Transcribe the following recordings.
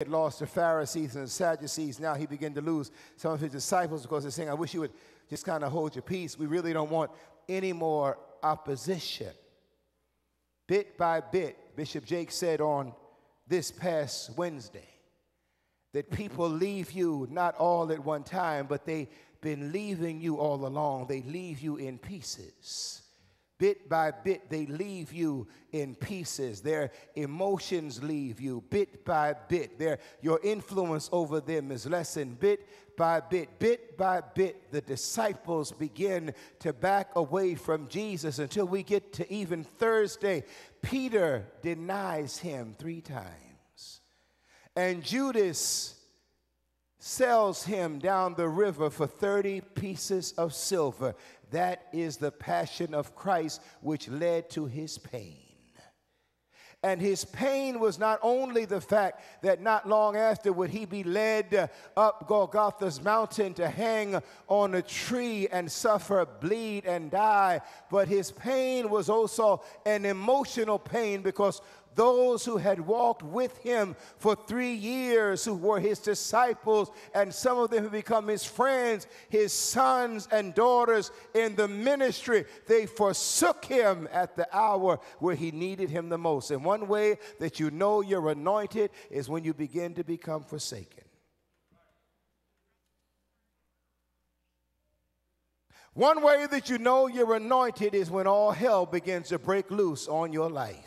had lost the Pharisees and the Sadducees. Now he began to lose some of his disciples because they're saying, I wish you would just kind of hold your peace. We really don't want any more opposition. Bit by bit, Bishop Jake said on this past Wednesday that people leave you not all at one time, but they've been leaving you all along. They leave you in pieces. Bit by bit, they leave you in pieces. Their emotions leave you bit by bit. Your influence over them is lessened bit by bit. Bit by bit, the disciples begin to back away from Jesus until we get to even Thursday. Peter denies him 3 times. And Judas sells him down the river for 30 pieces of silver. That is the passion of Christ, which led to his pain. And his pain was not only the fact that not long after would he be led up Golgotha's mountain to hang on a tree and suffer, bleed, and die, but his pain was also an emotional pain because those who had walked with him for 3 years, who were his disciples, and some of them have become his friends, his sons and daughters in the ministry, they forsook him at the hour where he needed him the most. And one way that you know you're anointed is when you begin to become forsaken. One way that you know you're anointed is when all hell begins to break loose on your life.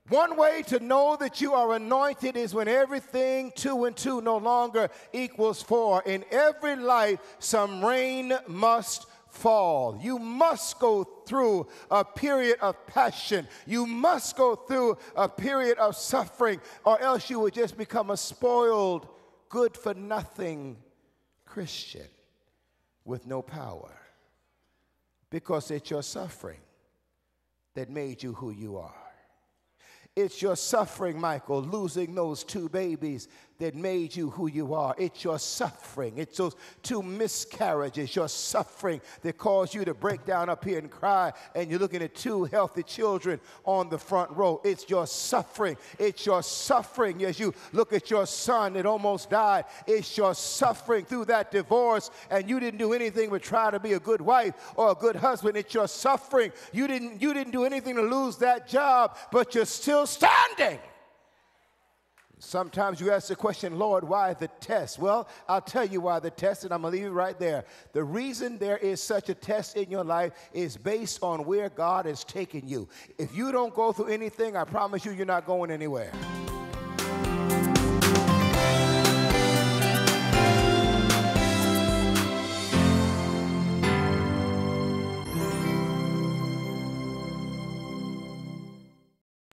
One way to know that you are anointed is when everything 2 and 2 no longer equals 4. In every life, some rain must fall. You must go through a period of passion. You must go through a period of suffering, or else you would just become a spoiled, good-for-nothing Christian with no power. Because it's your suffering that made you who you are. It's your suffering, Michael, losing those 2 babies that made you who you are. It's your suffering. It's those 2 miscarriages, your suffering that caused you to break down up here and cry, and you're looking at 2 healthy children on the front row. It's your suffering. It's your suffering as you look at your son that almost died. It's your suffering through that divorce, and you didn't do anything but try to be a good wife or a good husband. It's your suffering. You didn't do anything to lose that job, but you're still standing. Sometimes you ask the question, Lord, why the test? Well, I'll tell you why the test, and I'm going to leave it right there. The reason there is such a test in your life is based on where God has taken you. If you don't go through anything, I promise you, you're not going anywhere.